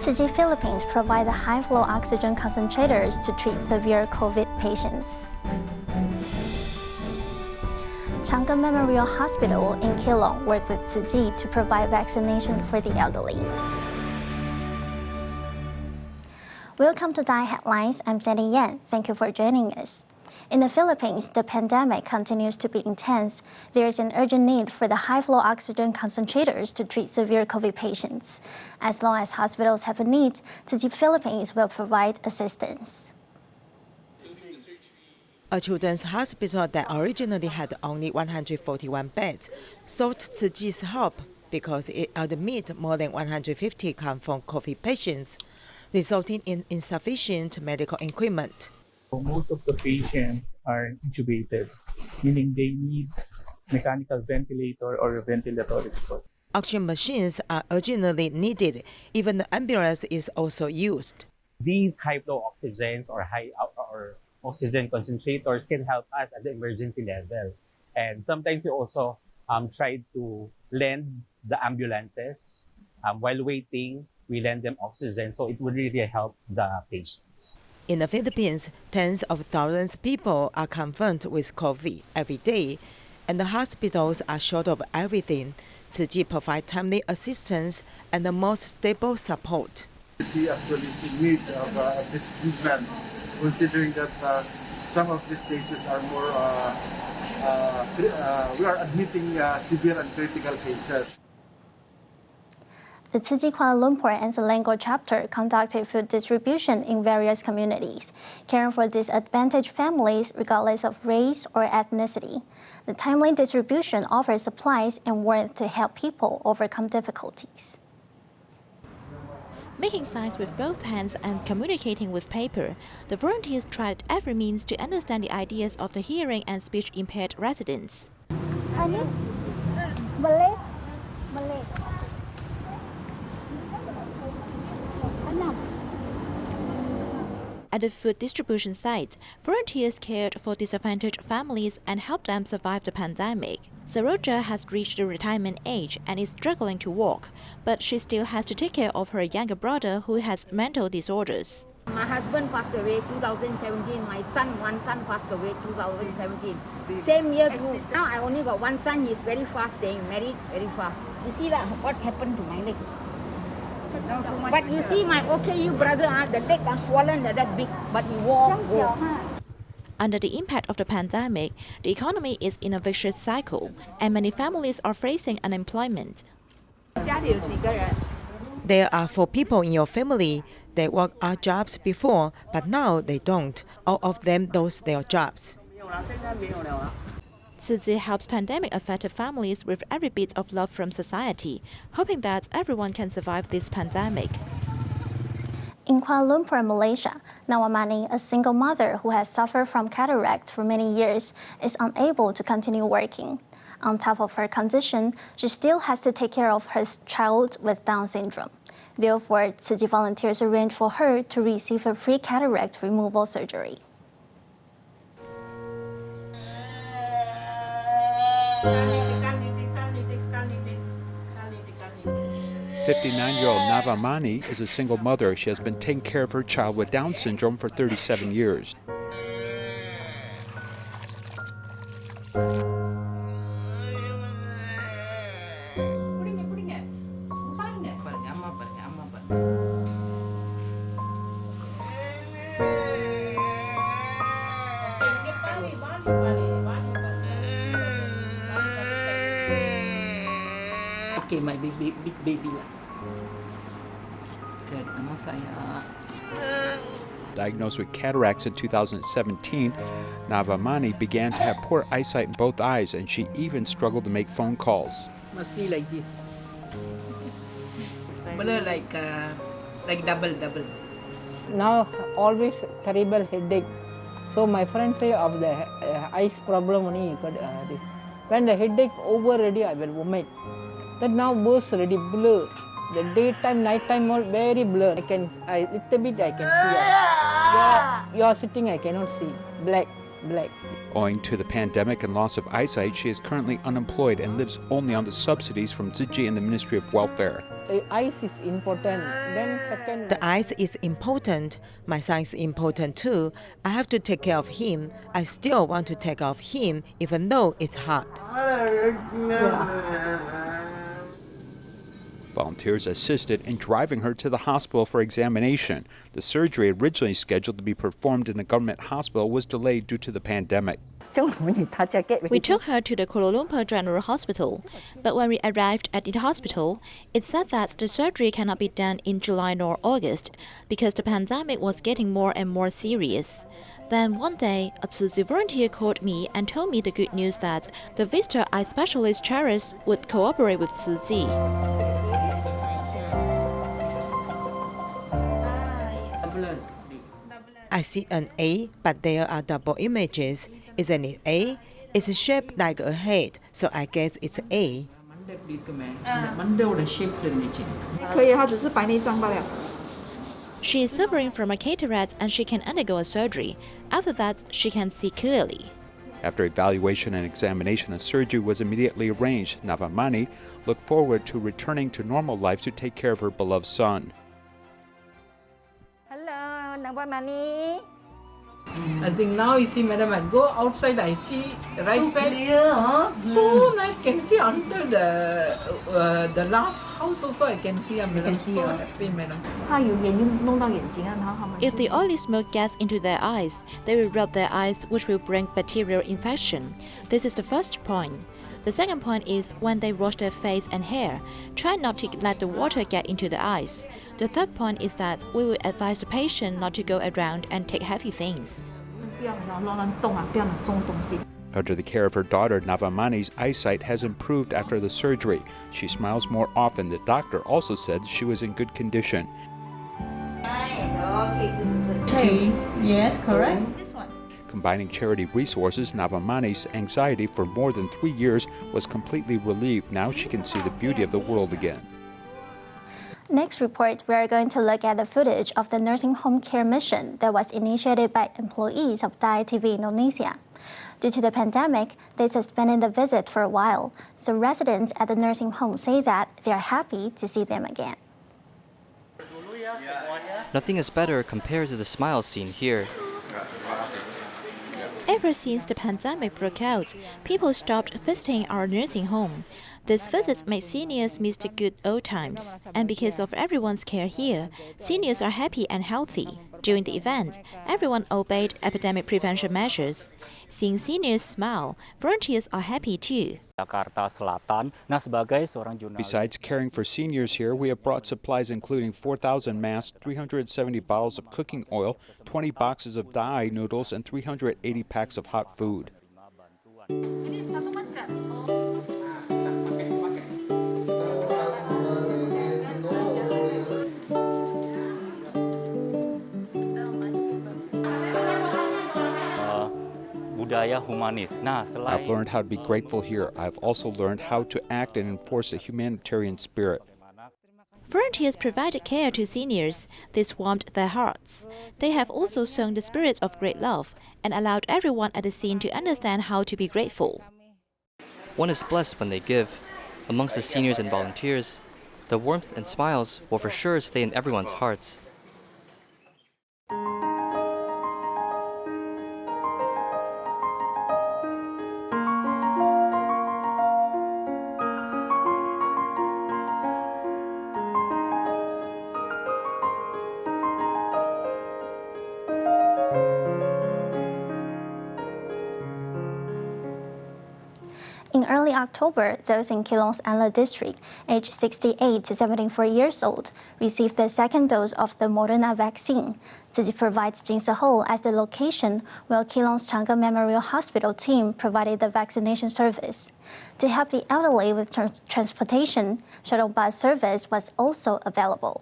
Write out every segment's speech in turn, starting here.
Tzu Chi Philippines provide the high-flow oxygen concentrators to treat severe COVID patients. Chang'an Memorial Hospital in Keelung worked with Tzu Chi to provide vaccination for the elderly. Welcome to Thai Headlines. I'm Jenny Yan. Thank you for joining us. In the Philippines, the pandemic continues to be intense. There is an urgent need for the high-flow oxygen concentrators to treat severe COVID patients. As long as hospitals have a need, Tzu Chi Philippines will provide assistance. A children's hospital that originally had only 141 beds sought Tzu Chi's help because it admitted more than 150 confirmed COVID patients, resulting in insufficient medical equipment. Most of the patients are intubated, meaning they need mechanical ventilator or ventilatory support. Oxygen machines are urgently needed. Even the ambulance is also used. These high-flow oxygens or or oxygen concentrators can help us at the emergency level. And sometimes we also try to lend the ambulances. While waiting, we lend them oxygen, so it would really help the patients. In the Philippines, tens of thousands of people are confronted with COVID every day, and the hospitals are short of everything. Tzu Chi provides timely assistance and the most stable support. We actually is in need of this movement, considering that some of these cases are more, we are admitting severe and critical cases. The Tzu Chi Kuala Lumpur and Selangor chapter conducted food distribution in various communities, caring for disadvantaged families regardless of race or ethnicity. The timely distribution offers supplies and warmth to help people overcome difficulties. Making signs with both hands and communicating with paper, the volunteers tried every means to understand the ideas of the hearing and speech impaired residents. Malay. At the food distribution site, volunteers cared for disadvantaged families and helped them survive the pandemic. Saroja has reached the retirement age and is struggling to walk, but she still has to take care of her younger brother who has mental disorders. My husband passed away 2017. My one son passed away 2017. Same year too. Now I only got one son. He's very fast, staying married very far. You see that what happened to my leg? But you see my OKU brother, the leg are swollen, that big, but he walk. Under the impact of the pandemic, the economy is in a vicious cycle, and many families are facing unemployment. There are 4 people in your family. They work odd jobs before, but now they don't. All of them lost their jobs. Tzu Chi helps pandemic-affected families with every bit of love from society, hoping that everyone can survive this pandemic. In Kuala Lumpur, Malaysia, Nawamani, a single mother who has suffered from cataract for many years, is unable to continue working. On top of her condition, she still has to take care of her child with Down syndrome. Therefore, Tzu Chi volunteers arranged for her to receive a free cataract removal surgery. 59-year-old Navamani is a single mother. She has been taking care of her child with Down syndrome for 37 years. Okay, my big baby lah. Nama saya. Diagnosed with cataracts in 2017, Navamani began to have poor eyesight in both eyes, and she even struggled to make phone calls. Must see like this. Blur like double. Now always terrible headache. So my friend say of the eyes problem only got this. When the headache over already, I will vomit. That now both already blur. The daytime, nighttime all very blur. Little bit I can see. You are sitting, I cannot see. Black. black. Owing to the pandemic and loss of eyesight, she is currently unemployed and lives only on the subsidies from Tzu Chi and the Ministry of Welfare. The eyes is important. Then second, The eyes is important. My son is important too. I have to take care of him. I still want to take care of him even though it's hard. Volunteers assisted in driving her to the hospital for examination. The surgery, originally scheduled to be performed in a government hospital, was delayed due to the pandemic. We took her to the Kuala Lumpur General Hospital, but when we arrived at the hospital, it said that the surgery cannot be done in July nor August because the pandemic was getting more and more serious. Then one day, a Tzu Chi volunteer called me and told me the good news that the visitor eye specialist Charis would cooperate with Tzu Chi. I see an A, but there are double images. Isn't it A? It's shaped like a head, so I guess it's A. She is suffering from a cataract and she can undergo a surgery. After that, she can see clearly. After evaluation and examination, a surgery was immediately arranged. Navamani looked forward to returning to normal life to take care of her beloved son. Hello, Navamani. I think now you see, madam, I go outside, I see right So side. clear, huh? So nice, can see until the last house also I can see. I'm so happy, madam. If the oily smoke gets into their eyes, they will rub their eyes, which will bring bacterial infection. This is the first point. The second point is when they wash their face and hair, try not to let the water get into the eyes. The third point is that we will advise the patient not to go around and take heavy things. Under the care of her daughter, Navamani's eyesight has improved after the surgery. She smiles more often. The doctor also said she was in good condition. Yes, correct. Combining charity resources, Navamani's anxiety for more than 3 years was completely relieved. Now she can see the beauty of the world again. Next report, we are going to look at the footage of the nursing home care mission that was initiated by employees of Thai TV Indonesia. Due to the pandemic, they suspended the visit for a while, so residents at the nursing home say that they are happy to see them again. Nothing is better compared to the smile seen here. Ever since the pandemic broke out, people stopped visiting our nursing home. These visits made seniors miss the good old times. And because of everyone's care here, seniors are happy and healthy. During the event, everyone obeyed epidemic prevention measures. Seeing seniors smile, volunteers are happy too. Besides caring for seniors here, we have brought supplies including 4,000 masks, 370 bottles of cooking oil, 20 boxes of dai noodles, and 380 packs of hot food. I've learned how to be grateful here. I've also learned how to act and enforce a humanitarian spirit. Volunteers provided care to seniors. This warmed their hearts. They have also shown the spirit of great love and allowed everyone at the scene to understand how to be grateful. One is blessed when they give. Amongst the seniors and volunteers, the warmth and smiles will for sure stay in everyone's hearts. In early October, those in Keelung's Anla district, aged 68 to 74 years old, received the second dose of the Moderna vaccine. Tzu Chi provides Jinsehou as the location, while Keelung's Chang'e Memorial Hospital team provided the vaccination service. To help the elderly with transportation, shuttle bus service was also available.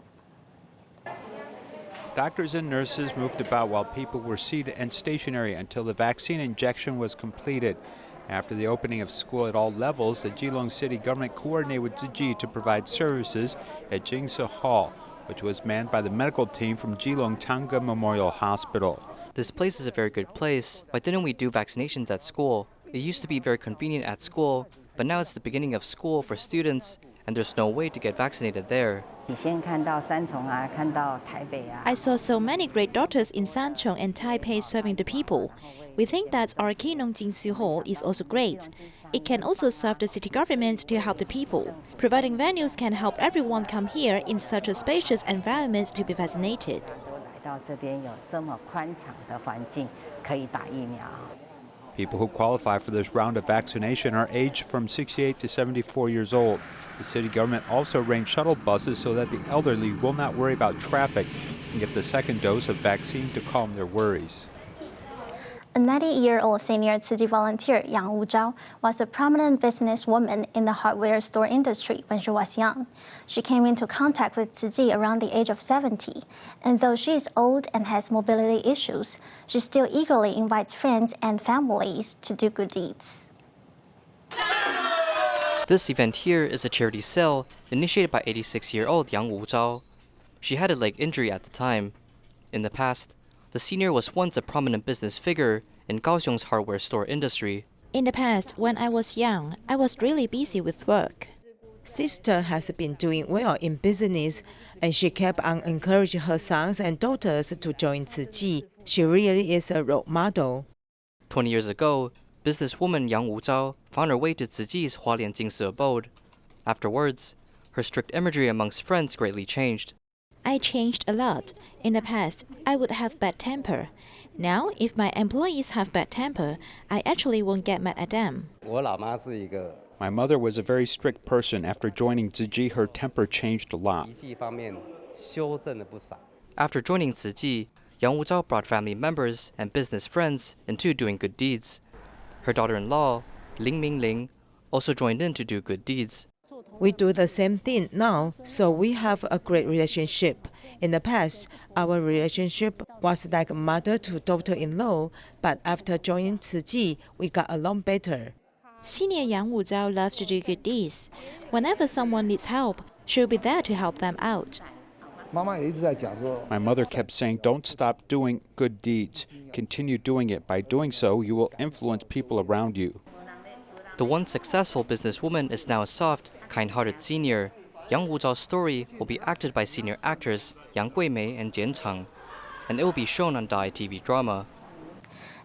Doctors and nurses moved about while people were seated and stationary until the vaccine injection was completed. After the opening of school at all levels, the Keelung city government coordinated with Tzu Chi to provide services at Jinsehou Hall, which was manned by the medical team from Keelung Chang'e Memorial Hospital. This place is a very good place. Why didn't we do vaccinations at school? It used to be very convenient at school, but now it's the beginning of school for students, and there's no way to get vaccinated there. I saw so many great doctors in Sanchong and Taipei serving the people. We think that our Keelung Jinsu Hall is also great. It can also serve the city government to help the people. Providing venues can help everyone come here in such a spacious environment to be vaccinated. People who qualify for this round of vaccination are aged from 68 to 74 years old. The city government also arranged shuttle buses so that the elderly will not worry about traffic and get the second dose of vaccine to calm their worries. A 90-year-old senior Tzu Chi volunteer, Yang Wuzhao, was a prominent businesswoman in the hardware store industry when she was young. She came into contact with Tzu Chi around the age of 70, and though she is old and has mobility issues, she still eagerly invites friends and families to do good deeds. This event here is a charity sale initiated by 86-year-old Yang Wuzhao. She had a leg injury at the time. In the past, the senior was once a prominent business figure in Kaohsiung's hardware store industry. In the past, when I was young, I was really busy with work. Sister has been doing well in business, and she kept on encouraging her sons and daughters to join Tzu Chi. She really is a role model. 20 years ago, businesswoman Yang Wuzhao found her way to Tzu Chi's Hualien Jingsi abode. Afterwards, her strict imagery amongst friends greatly changed. I changed a lot. In the past, I would have bad temper. Now, if my employees have bad temper, I actually won't get mad at them. My mother was a very strict person. After joining Tzu Chi, her temper changed a lot. After joining Tzu Chi, Yang Wuzhao brought family members and business friends into doing good deeds. Her daughter-in-law, Ling Mingling, also joined in to do good deeds. We do the same thing now, so we have a great relationship. In the past, our relationship was like mother to daughter-in-law, but after joining Tzu Chi, we got along better. Senior Yang Wuzhao loves to do good deeds. Whenever someone needs help, she'll be there to help them out. My mother kept saying, don't stop doing good deeds. Continue doing it. By doing so, you will influence people around you. The once successful businesswoman is now a soft, kind-hearted senior. Yang Wuzhao's story will be acted by senior actors Yang Guimei and Jian Cheng, and it will be shown on Dai TV drama.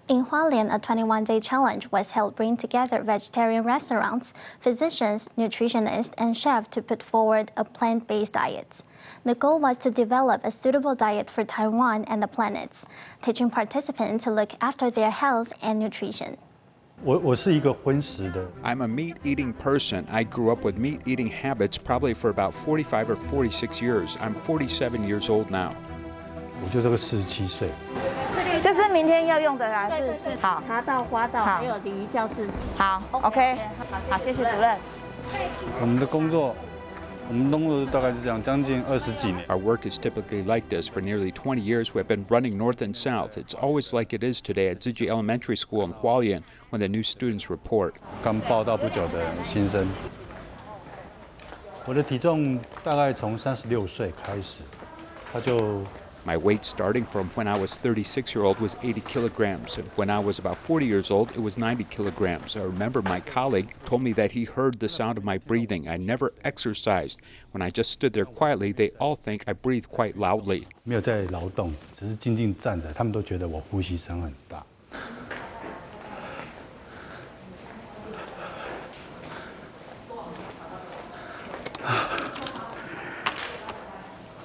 In Hualien, a 21-day challenge was held bringing together vegetarian restaurants, physicians, nutritionists, and chefs to put forward a plant-based diet. The goal was to develop a suitable diet for Taiwan and the planet, teaching participants to look after their health and nutrition. I'm a meat-eating person. I grew up with meat-eating habits probably for about 45 or 46 years. I'm 47 years old now. 这是明天要用的啊，是好。茶道、花道还有礼仪教室。好 ，OK， 好，谢谢主任。我们的工作大概是这样，将近20几年。 Our work is typically like this. For nearly 20 years, we have been running north and south. It's always like it is today at Tzu Chi Elementary School in Hualien when the new students report. 刚报到不久的新生，我的体重大概从36岁开始，他就。 My weight starting from when I was 36-year-old was 80 kilograms, and when I was about 40 years old, it was 90 kilograms. I remember my colleague told me that he heard the sound of my breathing. I never exercised. When I just stood there quietly, they all think I breathe quite loudly. 没有在劳动，只是静静站着，他们都觉得我呼吸声很大。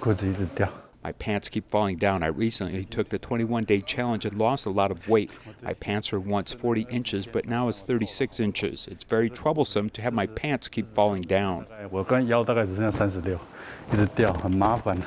裤子一直掉。 My pants keep falling down. I recently took the 21-day challenge and lost a lot of weight. My pants were once 40 inches, but now it's 36 inches. It's very troublesome to have my pants keep falling down. 我跟腰大概只剩下36，一直掉，很麻烦。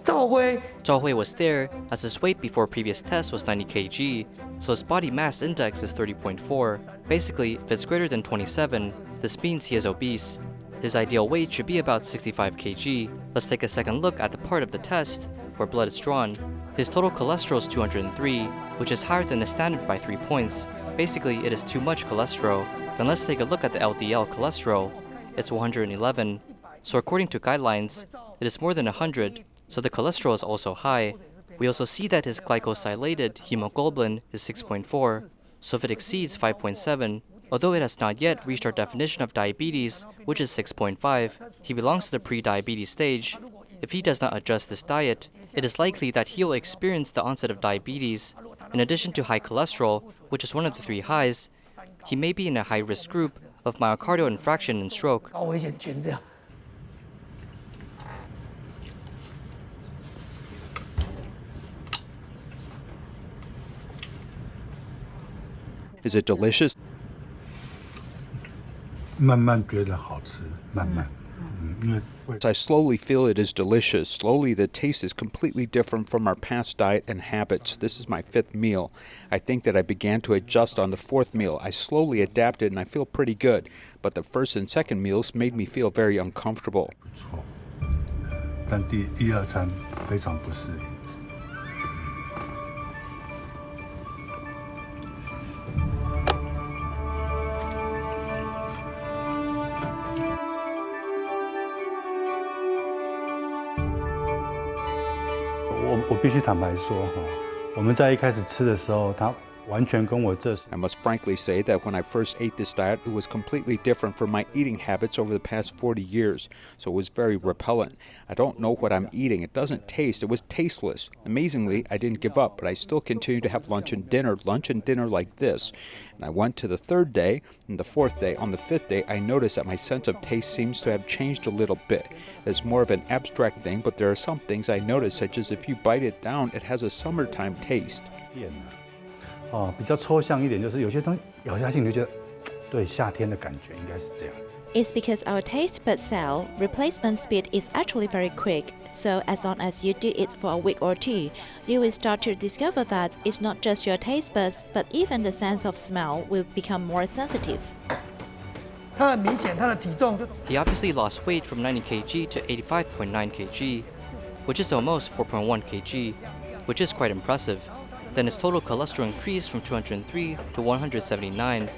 Zhao Hui was there as his weight before previous tests was 90 kg, so his body mass index is 30.4. Basically, if it's greater than 27, this means he is obese. His ideal weight should be about 65 kg. Let's take a second look at the part of the test where blood is drawn. His total cholesterol is 203, which is higher than the standard by 3 points. Basically, it is too much cholesterol. Then let's take a look at the LDL cholesterol. It's 111. So according to guidelines, it is more than 100, so the cholesterol is also high. We also see that his glycosylated hemoglobin is 6.4, so if it exceeds 5.7, although it has not yet reached our definition of diabetes, which is 6.5, he belongs to the pre-diabetes stage. If he does not adjust this diet, it is likely that he will experience the onset of diabetes. In addition to high cholesterol, which is one of the 3 highs, he may be in a high-risk group of myocardial infarction and stroke. Is it delicious? 慢慢觉得好吃，慢慢，因为 I slowly feel it is delicious. Slowly, the taste is completely different from our past diet and habits. This is my 5th meal. I think that I began to adjust on the 4th meal. I slowly adapted and I feel pretty good. But the 1st and 2nd meals made me feel very uncomfortable. 但第1、2餐非常不适应。我必须坦白说哈，我们在一开始吃的时候，它完全跟我这。I must frankly say that when I first ate this diet, it was completely different from my eating habits over the past 40 years, so it was very repellent. I don't know what I'm eating. It doesn't taste. It was tasteless. Amazingly, I didn't give up, but I still continue to have lunch and dinner like this. And I went to the 3rd day and the 4th day. On the 5th day, I noticed that my sense of taste seems to have changed a little bit. It's more of an abstract thing, but there are some things I noticed, such as if you bite it down, it has a summertime taste. 比较抽象一点，就是有些东西咬下去，你就觉得，对夏天的感觉应该是这样子。It's because our taste bud cell replacement speed is actually very quick, so as long as you do it for a week or 2, you will start to discover that it's not just your taste buds, but even the sense of smell will become more sensitive. He obviously lost weight from 90 kg to 85.9 kg, which is almost 4.1 kg, which is quite impressive. Then his total cholesterol increased from 203 to 179,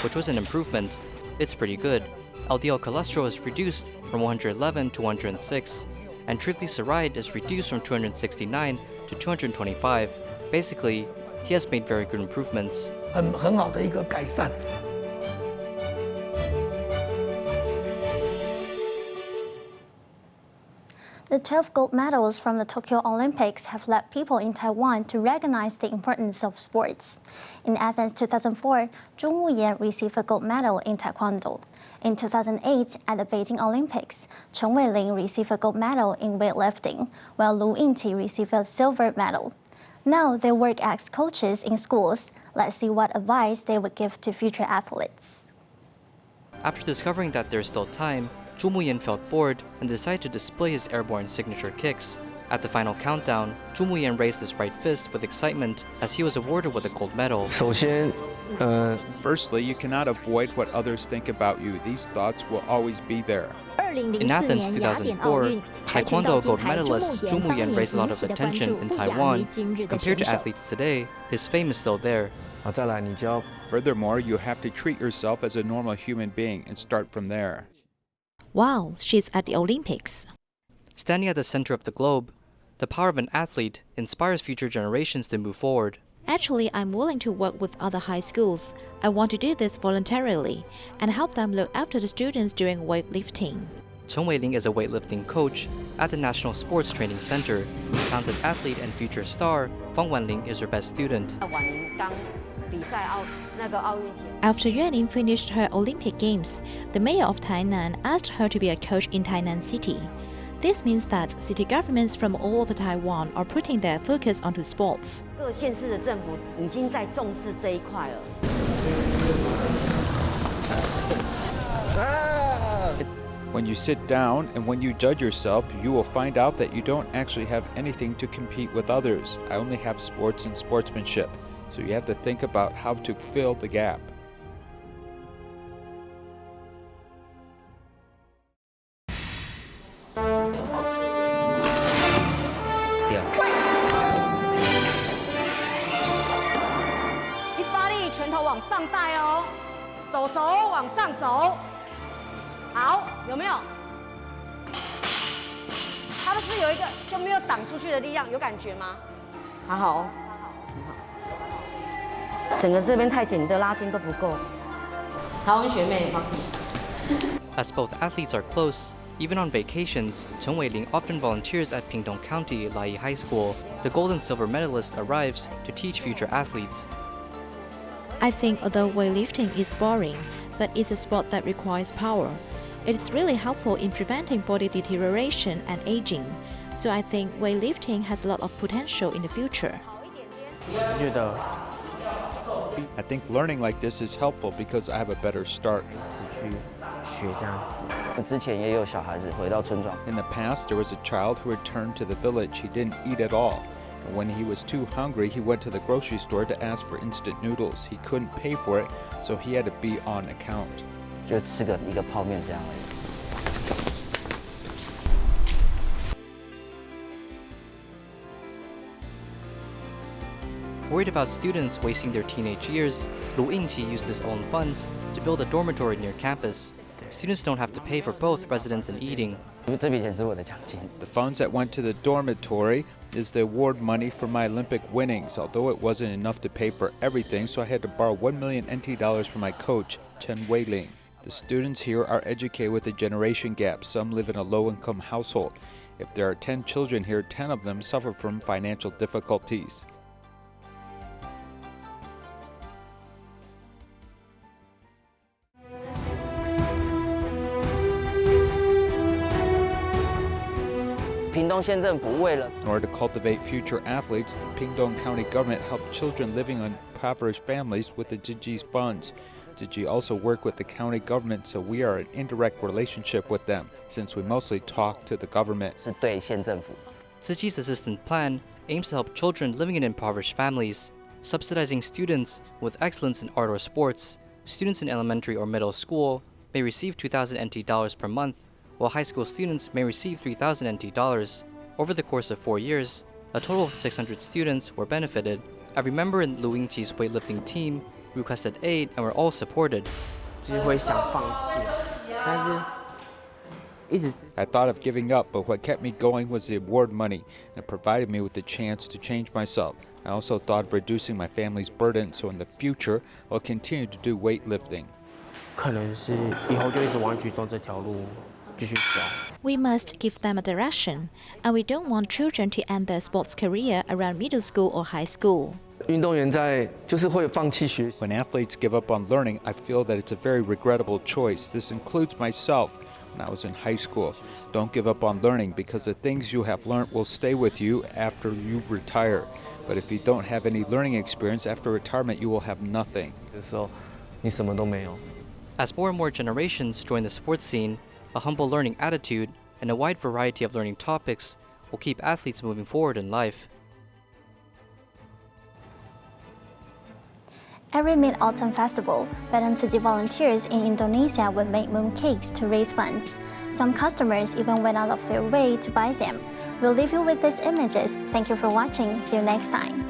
which was an improvement. It's pretty good. LDL cholesterol is reduced from 111 to 106, and triglyceride is reduced from 269 to 225. Basically, he has made very good improvements. 很好的一个改善。The 12 gold medals from the Tokyo Olympics have led people in Taiwan to recognize the importance of sports. In Athens 2004, Zhu Muyan received a gold medal in Taekwondo. In 2008, at the Beijing Olympics, Chen Weiling received a gold medal in weightlifting, while Lu Yingqi received a silver medal. Now they work as coaches in schools. Let's see what advice they would give to future athletes. After discovering that there's still time, Zhu Muyan felt bored and decided to display his airborne signature kicks. At the final countdown, Zhu Muyan raised his right fist with excitement as he was awarded with a gold medal. Firstly, you cannot avoid what others think about you. These thoughts will always be there. In Athens 2004, Taekwondo gold medalist Zhu Muyan raised a lot of attention in Taiwan. Compared to athletes today, his fame is still there. Furthermore, you have to treat yourself as a normal human being and start from there. Wow, she's at the Olympics. Standing at the center of the globe, the power of an athlete inspires future generations to move forward. Actually, I'm willing to work with other high schools. I want to do this voluntarily and help them look after the students during weightlifting. Chen Weiling is a weightlifting coach at the National Sports Training Center. Talented athlete and future star, Fang Wanling is her best student. After Yuanling finished her Olympic Games, the mayor of Tainan asked her to be a coach in Tainan City. This means that city governments from all over Taiwan are putting their focus onto sports. When you sit down and when you judge yourself, you will find out that you don't actually have anything to compete with others. I only have sports and sportsmanship. So you have to think about how to fill the gap. 它是有一个就没有挡出去的力量，有感觉吗？好好哦，很好。整个这边太紧，你的拉筋都不够。台湾学妹帮你。As both athletes are close, even on vacations, Chen Weiling often volunteers at Pingtung County Lai High School. The gold and silver medalist arrives to teach future athletes. I think although weightlifting is boring, but it's a sport that requires power, it is really helpful in preventing body deterioration and aging. So I think weightlifting has a lot of potential in the future. I think learning like this is helpful because I have a better start. In the past, there was a child who returned to the village. He didn't eat at all. And when he was too hungry, he went to the grocery store to ask for instant noodles. He couldn't pay for it, so he had to be on account. Worried about students wasting their teenage years, Lu Yingqi used his own funds to build a dormitory near campus. Students don't have to pay for both residence and eating. The funds that went to the dormitory is the award money for my Olympic winnings, although it wasn't enough to pay for everything, so I had to borrow 1 million NT dollars from my coach, Chen Weiling. The students here are educated with a generation gap. Some live in a low-income household. If there are 10 children here, 10 of them suffer from financial difficulties. In order to cultivate future athletes, the Pingtung County government helped children living on impoverished families with the Tzu Chi's funds. Tzu Chi also work with the county government, so we are in indirect relationship with them, since we mostly talk to the government. Tzu Chi's assistance plan aims to help children living in impoverished families, subsidizing students with excellence in art or sports. Students in elementary or middle school may receive 2,000 NT dollars per month, while high school students may receive 3,000 NT dollars. Over the course of 4 years, a total of 600 students were benefited. Every member in Lu Yingqi's weightlifting team requested aid and were all supported. I thought of giving up, but what kept me going was the award money, and it provided me with the chance to change myself. I also thought of reducing my family's burden, so in the future, I'll continue to do weightlifting. We must give them a direction, and we don't want children to end their sports career around middle school or high school. When athletes give up on learning, I feel that it's a very regrettable choice. This includes myself when I was in high school. Don't give up on learning because the things you have learned will stay with you after you retire. But if you don't have any learning experience after retirement, you will have nothing. As more and more generations join the sports scene, a humble learning attitude and a wide variety of learning topics will keep athletes moving forward in life. Every Mid-Autumn Festival, Badan Tzu Chi volunteers in Indonesia would make mooncakes to raise funds. Some customers even went out of their way to buy them. We'll leave you with these images. Thank you for watching. See you next time.